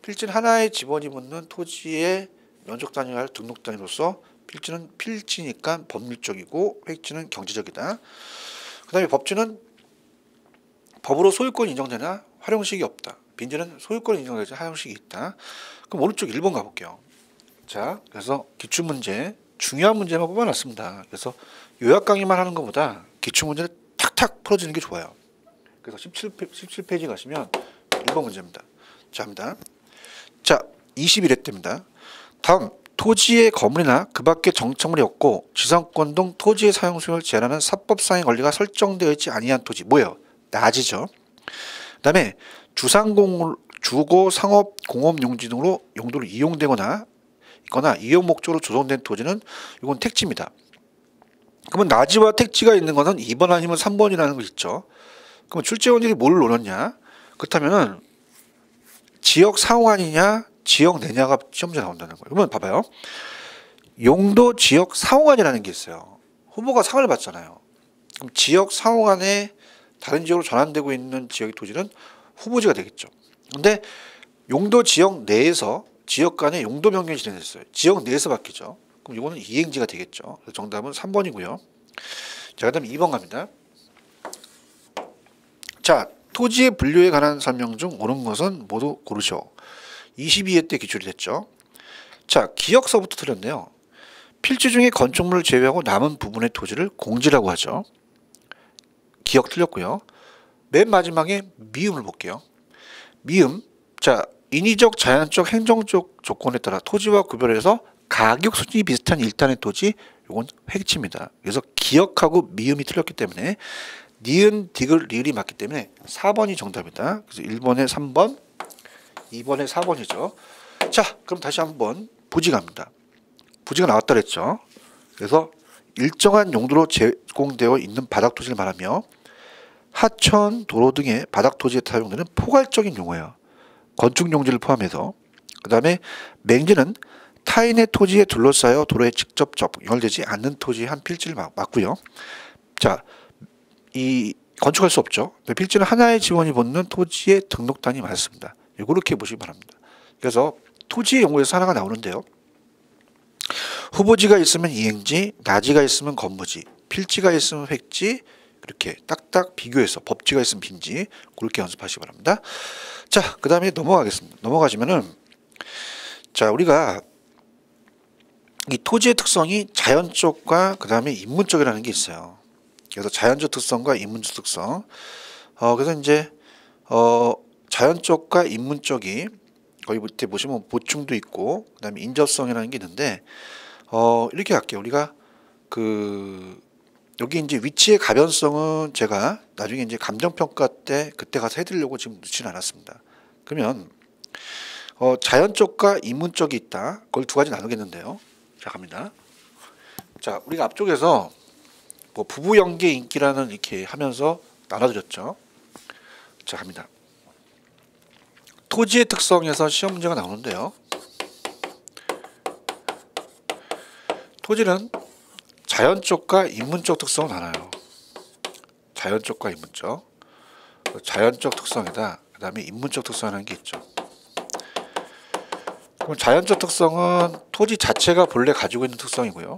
필지는 하나의 지번이 붙는 토지의 면적 단위와 등록 단위로서 필지는 필지니까 법률적이고 핵지는 경제적이다. 그 다음에 법지는 법으로 소유권 인정되나 활용식이 없다. 빈지는 소유권 인정되지 활용식이 있다. 그럼 오른쪽 1번 가볼게요. 자, 그래서 기출문제 중요한 문제만 뽑아놨습니다. 그래서 요약 강의만 하는 것보다 기출문제를 탁탁 풀어주는 게 좋아요. 그래서 17페이지 가시면 1번 문제입니다. 자, 합니다. 자, 21회 때입니다. 다음 토지의 건물이나 그 밖의 정착물이 없고 지상권 등 토지의 사용 수용을 제한하는 사법상의 권리가 설정되어 있지 아니한 토지. 뭐예요? 낮이죠. 그다음에 주거 상업 공업 용지 등으로 용도로 이용되거나 있거나 이용 목적으로 조성된 토지는 이건 택지입니다. 그러면 낮이와 택지가 있는 것은 2번 아니면 3번이라는 거 있죠. 그럼 출제원들이 뭘 노렸냐? 그렇다면은 지역 상호간이냐 지역 내냐가 시험 문제 나온다는 거예요. 그러면 봐봐요. 용도 지역 상호간이라는 게 있어요. 후보가 상을 받잖아요. 그럼 지역 상호간에 다른 지역으로 전환되고 있는 지역의 토지는 후보지가 되겠죠. 근데 용도 지역 내에서 지역 간의 용도 변경이 진행됐어요. 지역 내에서 바뀌죠. 그럼 이거는 이행지가 되겠죠. 그래서 정답은 3번이고요. 자, 그다음 2번 갑니다. 자, 토지의 분류에 관한 설명 중 옳은 것은 모두 고르시오. 22회 때 기출이 됐죠. 자, 기역서부터 틀렸네요. 필지 중에 건축물을 제외하고 남은 부분의 토지를 공지라고 하죠. 기역 틀렸고요. 맨 마지막에 미음을 볼게요. 미음. 자, 인위적, 자연적, 행정적 조건에 따라 토지와 구별해서 가격 수준이 비슷한 일단의 토지, 이건 획치입니다. 그래서 기역하고 미음이 틀렸기 때문에 니은, 디귿, 리을이 맞기 때문에 4번이 정답이다. 그래서 1번에 3번, 2번에 4번이죠. 자, 그럼 다시 한번 부지 갑니다. 부지가 나왔다 그랬죠. 그래서 일정한 용도로 제공되어 있는 바닥 토지를 말하며 하천, 도로 등의 바닥 토지에 사용되는 포괄적인 용어예요. 건축 용지를 포함해서. 그 다음에 맹지는 타인의 토지에 둘러싸여 도로에 직접 연결되지 않는 토지의 한 필지를 맞고요. 자, 이 건축할 수 없죠. 필지는 하나의 지원이 붙는 토지의 등록단이 맞습니다. 이렇게 보시기 바랍니다. 그래서 토지의 용어에서 하나가 나오는데요. 후보지가 있으면 이행지, 나지가 있으면 건무지, 필지가 있으면 획지, 이렇게 딱딱 비교해서 법지가 있으면 빈지 그렇게 연습하시기 바랍니다. 자, 그 다음에 넘어가겠습니다. 넘어가시면은 자, 우리가 이 토지의 특성이 자연적과 그 다음에 인문적이라는 게 있어요. 그래서 자연적 특성과 인문적 특성. 그래서 이제 자연적과 인문적이 거기 밑에 보시면 보충도 있고 그다음에 인접성이라는 게 있는데 이렇게 할게요. 우리가 여기 이제 위치의 가변성은 제가 나중에 이제 감정평가 때 그때 가서 해드리려고 지금 넣지는 않았습니다. 그러면 자연적과 인문적이 있다. 그걸 두 가지 나누겠는데요. 자, 갑니다. 자, 우리가 앞쪽에서 뭐 부부 연계 인기라는 이렇게 하면서 나눠드렸죠. 자, 갑니다. 토지의 특성에서 시험 문제가 나오는데요. 토지는 자연적과 인문적 특성을 나눠요. 자연적과 인문적. 자연적 특성이다. 그 다음에 인문적 특성이라는 게 있죠. 그럼 자연적 특성은 토지 자체가 본래 가지고 있는 특성이고요.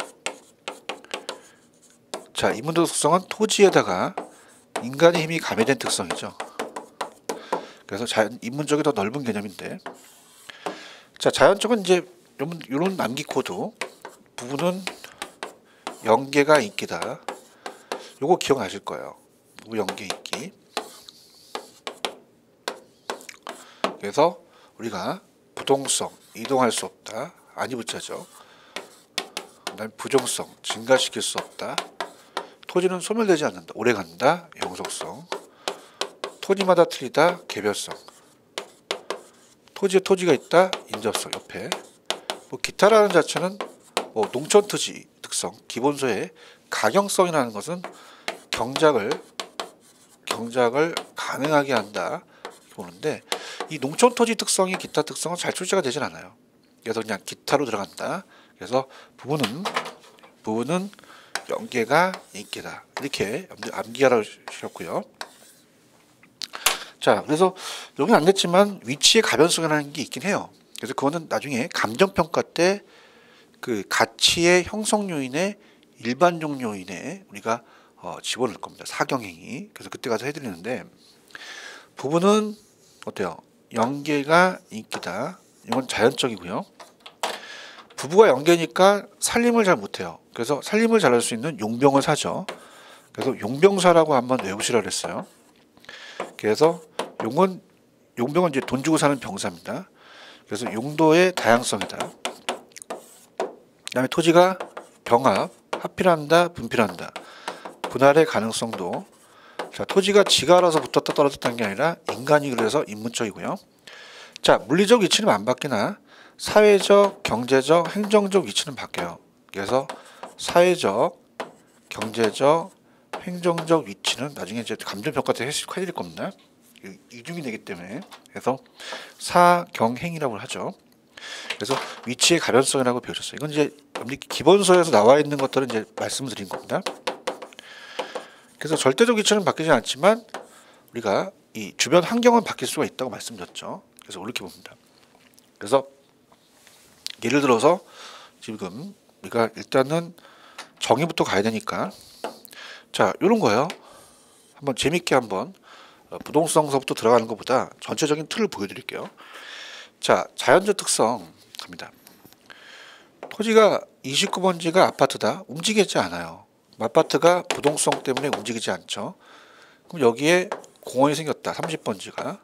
자, 인문적 특성은 토지에다가 인간의 힘이 가미된 특성이죠. 그래서 인문적이 더 넓은 개념인데, 자, 자연적은 이제 이런 암기 코드 부분은 연계가 인기다. 요거 기억나실 거예요. 무연계 인기. 그래서 우리가 부동성, 이동할 수 없다. 아니부차죠. 그다음에 부종성, 증가시킬 수 없다. 토지는 소멸되지 않는다. 오래 간다. 영속성. 토지마다 틀리다. 개별성. 토지에 토지가 있다. 인접성. 옆에. 뭐 기타라는 자체는 뭐 농촌 토지 특성, 기본소의 가경성이라는 것은 경작을 가능하게 한다 보는데, 이 농촌 토지 특성이 기타 특성은 잘 출제가 되진 않아요. 그래서 그냥 기타로 들어간다. 그래서 부분은 연계가 인기다. 이렇게 암기하라고 하셨고요. 자, 그래서 여기는 안 됐지만 위치의 가변성이라는 게 있긴 해요. 그래서 그거는 나중에 감정평가 때 그 가치의 형성 요인에 일반적 요인에 우리가 집어넣을 겁니다. 사경행위. 그래서 그때 가서 해드리는데, 부분은 어때요? 연계가 인기다. 이건 자연적이고요. 부부가 연계니까 살림을 잘 못해요. 그래서 살림을 잘할 수 있는 용병을 사죠. 그래서 용병사라고 한번 외우시라 그랬어요. 그래서 용병은 이제 돈 주고 사는 병사입니다. 그래서 용도의 다양성이다. 그다음에 토지가 병합, 합필한다, 분필한다. 분할의 가능성도, 자, 토지가 지가 알아서 붙었다 떨어졌다는 게 아니라 인간이 그래서 인문적이고요. 자, 물리적 위치는 안 바뀌나 사회적, 경제적, 행정적 위치는 바뀌어요. 그래서 사회적, 경제적, 행정적 위치는 나중에 이제 감정평가 때 해드릴 겁니다. 이중이 되기 때문에. 그래서 사경행이라고 하죠. 그래서 위치의 가변성이라고 배우셨어요. 이건 이제 기본서에서 나와 있는 것들은 이제 말씀을 드린 겁니다. 그래서 절대적 위치는 바뀌지 않지만 우리가 이 주변 환경은 바뀔 수가 있다고 말씀드렸죠. 그래서 이렇게 봅니다. 그래서 예를 들어서 지금 우리가 일단은 정의부터 가야 되니까, 자, 이런 거예요. 한번 재밌게 한번 부동성서부터 들어가는 것보다 전체적인 틀을 보여드릴게요. 자, 자연적 특성 갑니다. 토지가 29번지가 아파트다. 움직이지 않아요. 아파트가 부동성 때문에 움직이지 않죠. 그럼 여기에 공원이 생겼다. 30번지가.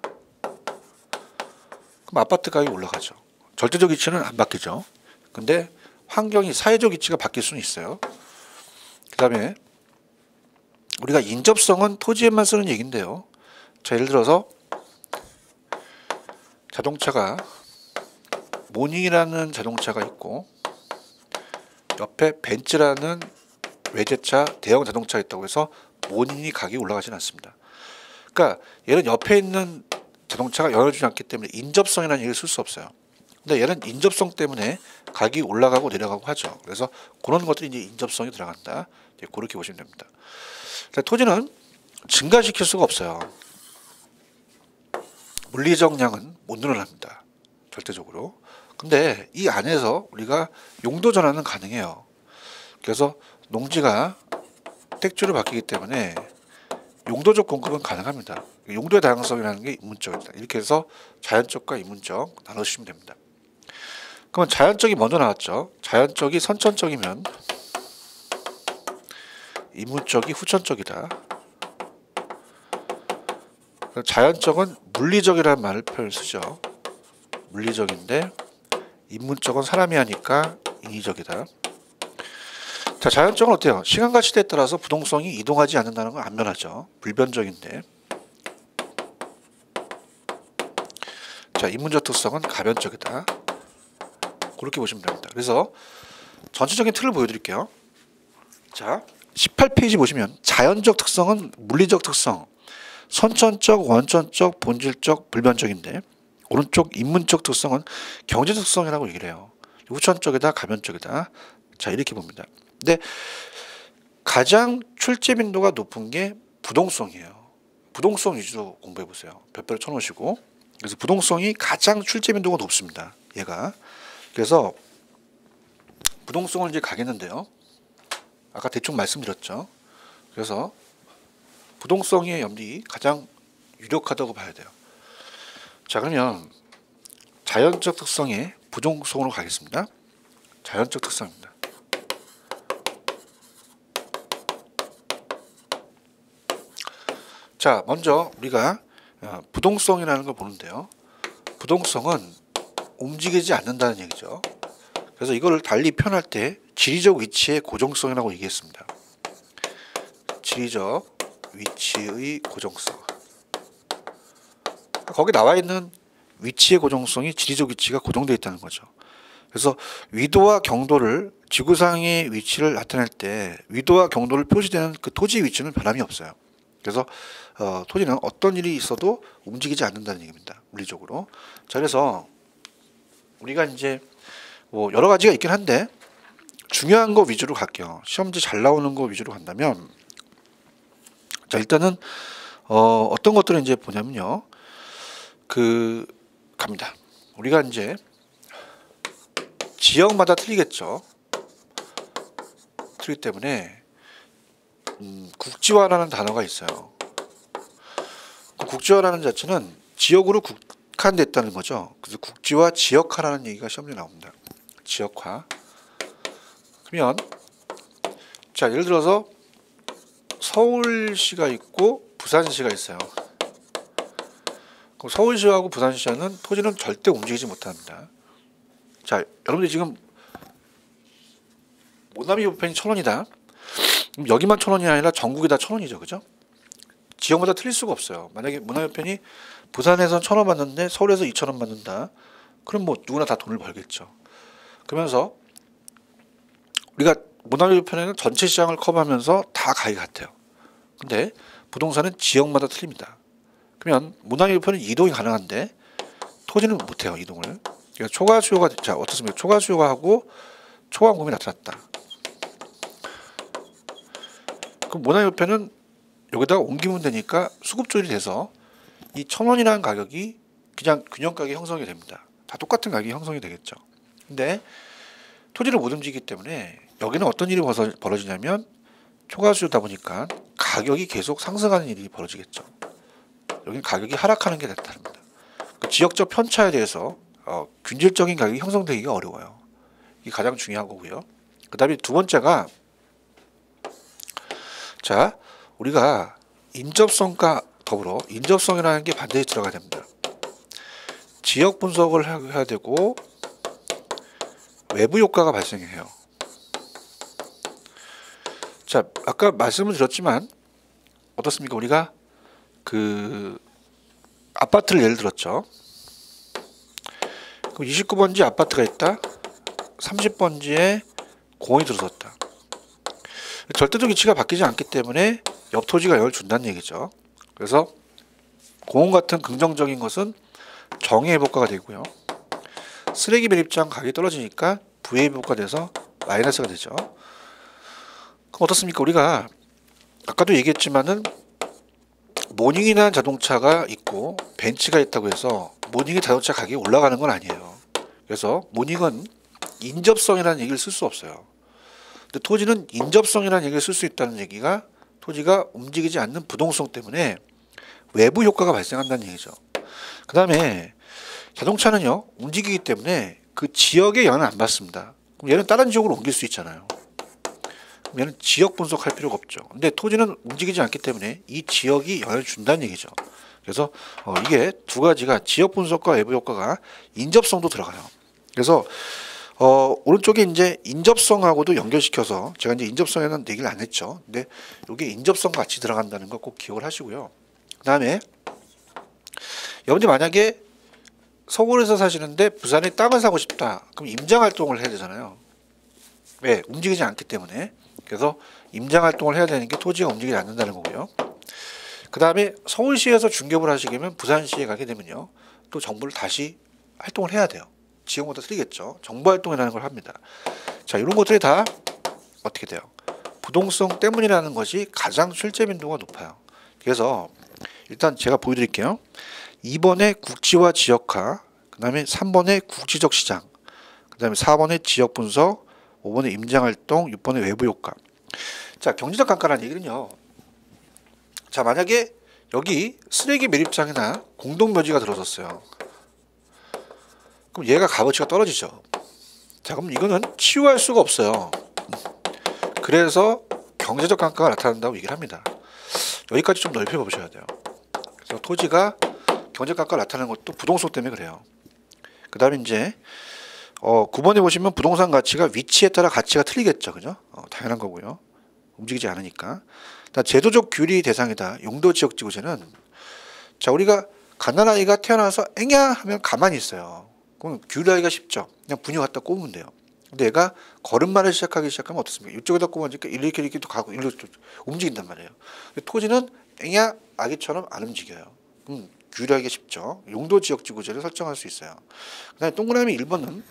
그럼 아파트 가격이 올라가죠. 절대적 위치는 안 바뀌죠. 근데 환경이 사회적 위치가 바뀔 수는 있어요. 그 다음에 우리가 인접성은 토지에만 쓰는 얘기인데요. 자, 예를 들어서 자동차가 모닝이라는 자동차가 있고 옆에 벤츠라는 외제차 대형 자동차가 있다고 해서 모닝이 가격이 올라가지는 않습니다. 그러니까 얘는 옆에 있는 자동차가 영향을 주지 않기 때문에 인접성이라는 얘기를 쓸 수 없어요. 근데 얘는 인접성 때문에 가격이 올라가고 내려가고 하죠. 그래서 그런 것들이 이제 인접성이 들어간다. 이제 그렇게 보시면 됩니다. 토지는 증가시킬 수가 없어요. 물리적 양은 못 늘어납니다. 절대적으로. 근데 이 안에서 우리가 용도 전환은 가능해요. 그래서 농지가 택지로 바뀌기 때문에 용도적 공급은 가능합니다. 용도의 다양성이라는 게 인문적입니다. 이렇게 해서 자연적과 인문적 나누시면 됩니다. 그러면 자연적이 먼저 나왔죠. 자연적이 선천적이면 인문적이 후천적이다. 자연적은 물리적이라는 말을 표현 쓰죠. 물리적인데 인문적은 사람이 하니까 인위적이다. 자, 자연적은 어때요? 시간과 시대에 따라서 부동성이 이동하지 않는다는 건 안 변하죠. 불변적인데. 자, 인문적 특성은 가변적이다. 그렇게 보시면 됩니다. 그래서 전체적인 틀을 보여드릴게요. 자, 18페이지 보시면 자연적 특성은 물리적 특성, 선천적, 원천적, 본질적, 불변적인데 오른쪽 인문적 특성은 경제적 특성이라고 얘기를 해요. 후천적이다, 가변적이다. 자, 이렇게 봅니다. 근데 가장 출제 빈도가 높은 게 부동성이에요. 부동성 위주로 공부해 보세요. 별표를 쳐놓으시고. 그래서 부동성이 가장 출제 빈도가 높습니다. 얘가. 그래서 부동성을 이제 가겠는데요. 아까 대충 말씀드렸죠. 그래서 부동성의 염리 가장 유력하다고 봐야 돼요. 자, 그러면 자연적 특성의 부동성으로 가겠습니다. 자연적 특성입니다. 자, 먼저 우리가 부동성이라는 걸 보는데요. 부동성은 움직이지 않는다는 얘기죠. 그래서 이거를 달리 표현할 때 지리적 위치의 고정성이라고 얘기했습니다. 지리적 위치의 고정성. 거기 나와 있는 위치의 고정성이 지리적 위치가 고정되어 있다는 거죠. 그래서 위도와 경도를 지구상의 위치를 나타낼 때 위도와 경도를 표시되는 그 토지의 위치는 변함이 없어요. 그래서 토지는 어떤 일이 있어도 움직이지 않는다는 얘기입니다. 물리적으로. 자, 그래서 우리가 이제 뭐 여러 가지가 있긴 한데 중요한 거 위주로 갈게요. 시험지 잘 나오는 거 위주로 간다면, 자, 일단은 어떤 것들을 이제 보냐면요. 갑니다. 우리가 이제 지역마다 틀리겠죠. 틀리기 때문에 국지화라는 단어가 있어요. 그 국지화라는 자체는 지역으로 국한됐다는 거죠. 그래서 국지화, 지역화라는 얘기가 시험에 나옵니다. 지역화. 그러면 자, 예를 들어서 서울시가 있고 부산시가 있어요. 그럼 서울시하고 부산시는 토지는 절대 움직이지 못합니다. 자, 여러분들이 지금 모나미 우편이 1,000원이다. 그럼 여기만 1,000원이 아니라 전국이 다 1,000원이죠, 그죠? 지역마다 틀릴 수가 없어요. 만약에 모나미 우편이 부산에서 1,000원 받는데 서울에서 2,000원 받는다. 그럼 뭐 누구나 다 돈을 벌겠죠. 그러면서 우리가 모나미 우편에는 전체 시장을 커버하면서 다 가격이 같아요. 근데 부동산은 지역마다 틀립니다. 그러면 모나미 우편은 이동이 가능한데 토지는 못해요, 이동을. 그러니까 초과 수요가, 자 어떻습니까? 초과 수요가 하고 초과 공급이 나타났다. 그럼 모나미 우편은 여기다가 옮기면 되니까 수급 조율이 돼서 이 1,000원이라는 가격이 그냥 균형 가격이 형성이 됩니다. 다 똑같은 가격이 형성이 되겠죠. 근데 토지를 못 움직이기 때문에 여기는 어떤 일이 벌어지냐면 초과 수요다 보니까 가격이 계속 상승하는 일이 벌어지겠죠. 여기는 가격이 하락하는 게 나타납니다. 그 지역적 편차에 대해서 균질적인 가격이 형성되기가 어려워요. 이게 가장 중요한 거고요. 그 다음에 두 번째가, 자 우리가 인접성과 더불어 인접성이라는 게 반드시 들어가야 됩니다. 지역 분석을 해야 되고 외부 효과가 발생해요. 자 아까 말씀을 드렸지만 어떻습니까? 우리가 그 아파트를 예를 들었죠. 그럼 29번지 아파트가 있다. 30번지에 공원이 들어섰다. 절대적 위치가 바뀌지 않기 때문에 옆 토지가 영향을 준다는 얘기죠. 그래서 공원 같은 긍정적인 것은 정의의 효과가 되고요. 쓰레기 매립장 가격이 떨어지니까 부의 효과가 돼서 마이너스가 되죠. 그럼 어떻습니까? 우리가 아까도 얘기했지만은 모닝이라는 자동차가 있고 벤츠가 있다고 해서 모닝의 자동차 가격이 올라가는 건 아니에요. 그래서 모닝은 인접성이라는 얘기를 쓸 수 없어요. 근데 토지는 인접성이라는 얘기를 쓸 수 있다는 얘기가 토지가 움직이지 않는 부동성 때문에 외부 효과가 발생한다는 얘기죠. 그 다음에 자동차는요 움직이기 때문에 그 지역에 영향을 안 받습니다. 그럼 얘는 다른 지역으로 옮길 수 있잖아요. 그럼 얘는 지역 분석할 필요가 없죠. 근데 토지는 움직이지 않기 때문에 이 지역이 영향을 준다는 얘기죠. 그래서 이게 두 가지가 지역 분석과 외부 효과가 인접성도 들어가요. 그래서 오른쪽에 이제 인접성하고도 연결시켜서 제가 이제 인접성에는 얘기를 안 했죠. 근데 이게 인접성 같이 들어간다는 거 꼭 기억을 하시고요. 그 다음에 여러분들 만약에 서울에서 사시는데 부산에 땅을 사고 싶다. 그럼 임장활동을 해야 되잖아요. 왜? 움직이지 않기 때문에. 그래서 임장활동을 해야 되는 게 토지가 움직이지 않는다는 거고요. 그 다음에 서울시에서 중개를 하시려면 부산시에 가게 되면요. 또 정보를 다시 활동을 해야 돼요. 지역마다 틀리겠죠. 정보활동이라는 걸 합니다. 자, 이런 것들이 다 어떻게 돼요? 부동성 때문이라는 것이 가장 실제 빈도가 높아요. 그래서 일단 제가 보여드릴게요. 2번에 국지화 지역화, 그 다음에 3번에 국지적 시장, 그 다음에 4번에 지역 분석, 5번에 임장활동, 6번에 외부 효과. 자, 경제적 감가라는 얘기는요. 자, 만약에 여기 쓰레기 매립장이나 공동묘지가 들어섰어요. 그럼 얘가 값어치가 떨어지죠. 자, 그럼 이거는 치유할 수가 없어요. 그래서 경제적 감가가 나타난다고 얘기를 합니다. 여기까지 좀 넓혀 보셔야 돼요. 그래서 토지가 경제적 감가가 나타나는 것도 부동성 때문에 그래요. 그 다음에 이제 9번에 보시면 부동산 가치가 위치에 따라 가치가 틀리겠죠. 그죠? 당연한 거고요. 움직이지 않으니까. 제도적 규리 대상이다. 용도지역지구제는, 자, 우리가 갓난아이가 태어나서 앵야 하면 가만히 있어요. 그럼 규리하기가 쉽죠. 그냥 분유 갖다 꼽으면 돼요. 근데 얘가 걸음마를 시작하면 어떻습니까? 이쪽에다 꼽으니까 이렇게 또 가고 일로 움직인단 말이에요. 토지는 앵야 아기처럼 안 움직여요. 규리하기가 쉽죠. 용도지역지구제를 설정할 수 있어요. 그 다음에 동그라미 1번은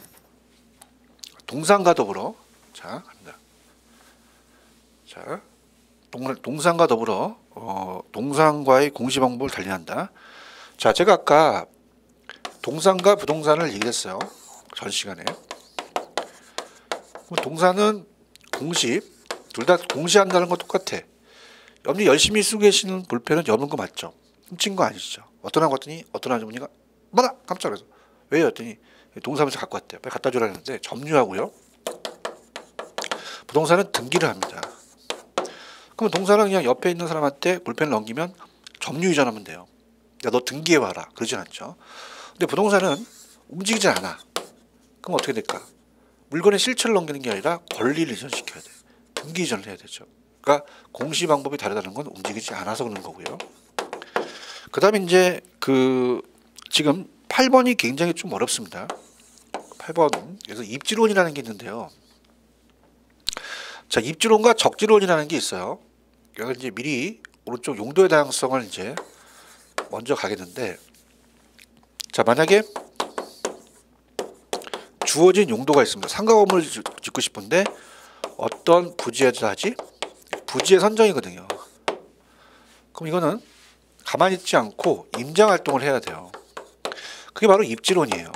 동산과 더불어, 자, 갑니다. 자, 동산과 더불어 동산과의 공시방법을 달리한다. 자, 제가 아까 동산과 부동산을 얘기했어요. 전 시간에. 동산은 공시, 둘 다 공시한다는 건 똑같아. 여러분이 열심히 쓰고 계시는 볼펜은 여는 거 맞죠? 훔친 거 아니시죠? 어떤 하고 왔더니 어떤 아주머니가 뭐다 깜짝 놀라서 왜요? 했더니 동사무소 갖고 왔대요. 빨리 갖다 주라 했는데 점유하고요. 부동산은 등기를 합니다. 그럼 동산은 그냥 옆에 있는 사람한테 볼펜을 넘기면 점유 이전하면 돼요. 야, 너 등기해 와라. 그러진 않죠. 근데 부동산은 움직이지 않아. 그럼 어떻게 될까? 물건의 실체를 넘기는 게 아니라 권리를 이전시켜야 돼. 등기 이전을 해야 되죠. 그러니까 공시 방법이 다르다는 건 움직이지 않아서 그런 거고요. 그다음에 이제 지금 8번이 굉장히 좀 어렵습니다. 8번. 그래서 입지론이라는 게 있는데요. 자, 입지론과 적지론이라는 게 있어요. 그래서 이제 미리 오른쪽 용도의 다양성을 이제 먼저 가겠는데, 자, 만약에 주어진 용도가 있습니다. 상가 건물을 짓고 싶은데 어떤 부지에다 하지? 부지의 선정이거든요. 그럼 이거는 가만히 있지 않고 임장 활동을 해야 돼요. 그게 바로 입지론이에요.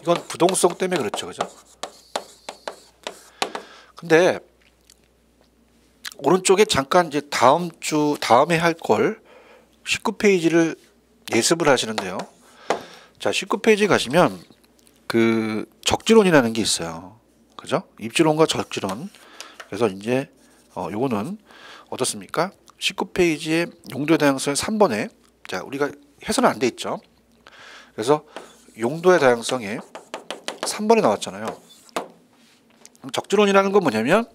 이건 부동성 때문에 그렇죠, 그죠? 근데 오른쪽에 잠깐 이제 다음에 할 걸 19페이지를 예습을 하시는데요. 자, 19페이지 가시면 적지론이라는 게 있어요. 그죠? 입지론과 적지론. 그래서 이제 요거는 어떻습니까? 19페이지의 용도의 다양성의 3번에 자, 우리가 해서는 안 돼 있죠. 그래서 용도의 다양성에 3번에 나왔잖아요. 적지론이라는 건 뭐냐면,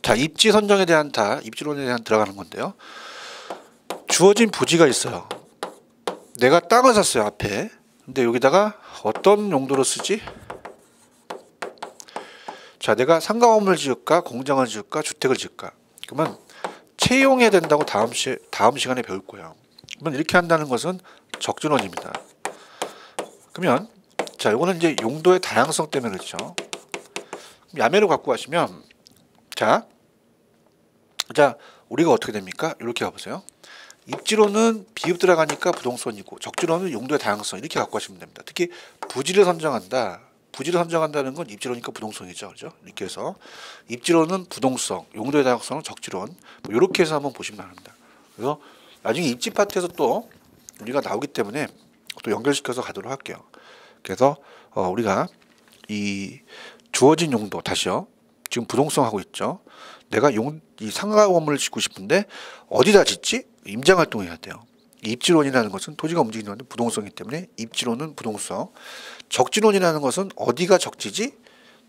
자, 입지 선정에 대한 입지론에 대한 들어가는 건데요. 주어진 부지가 있어요. 내가 땅을 샀어요, 앞에. 근데 여기다가 어떤 용도로 쓰지? 자, 내가 상가 건물을 지을까, 공장을 지을까, 주택을 지을까? 그러면 채용해야 된다고 다음 시간에 배울 거예요. 그러면 이렇게 한다는 것은 적지론입니다. 그러면 자, 이거는 이제 용도의 다양성 때문에 그렇죠. 야매로 갖고 가시면 자, 우리가 어떻게 됩니까? 이렇게 가보세요. 입지론은 비읍 들어가니까 부동선이고 적지론은 용도의 다양성 이렇게 갖고 가시면 됩니다. 특히 부지를 선정한다는 건 입지론이니까 부동성이죠, 그죠? 이렇게 해서 입지론은 부동성, 용도의 다양성은 적지론, 뭐 이렇게 해서 한번 보시면 합니다. 그래서 나중에 입지 파트에서 또 우리가 나오기 때문에 또 연결시켜서 가도록 할게요. 그래서 우리가 이 주어진 용도 다시요. 지금 부동성 하고 있죠. 내가 이 상가 건물을 짓고 싶은데 어디다 짓지? 임장 활동해야 돼요. 입지론이라는 것은 토지가 움직이는 건데 부동성이기 때문에 입지론은 부동성. 적지론이라는 것은 어디가 적지지?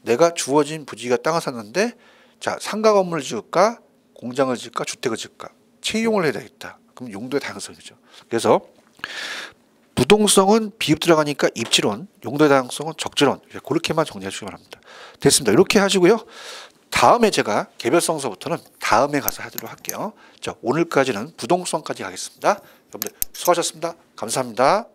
내가 주어진 부지가 땅을 샀는데 자, 상가 건물을 지을까? 공장을 지을까? 주택을 지을까? 채용을 해야 되겠다. 그럼 용도의 다양성이죠. 그래서 부동성은 비읍 들어가니까 입지론, 용도의 다양성은 적지론. 그렇게만 정리해 주시기 바랍니다. 됐습니다. 이렇게 하시고요. 다음에 제가 개별성서부터는 다음에 가서 하도록 할게요. 자, 오늘까지는 부동성까지 가겠습니다. 여러분들 수고하셨습니다. 감사합니다.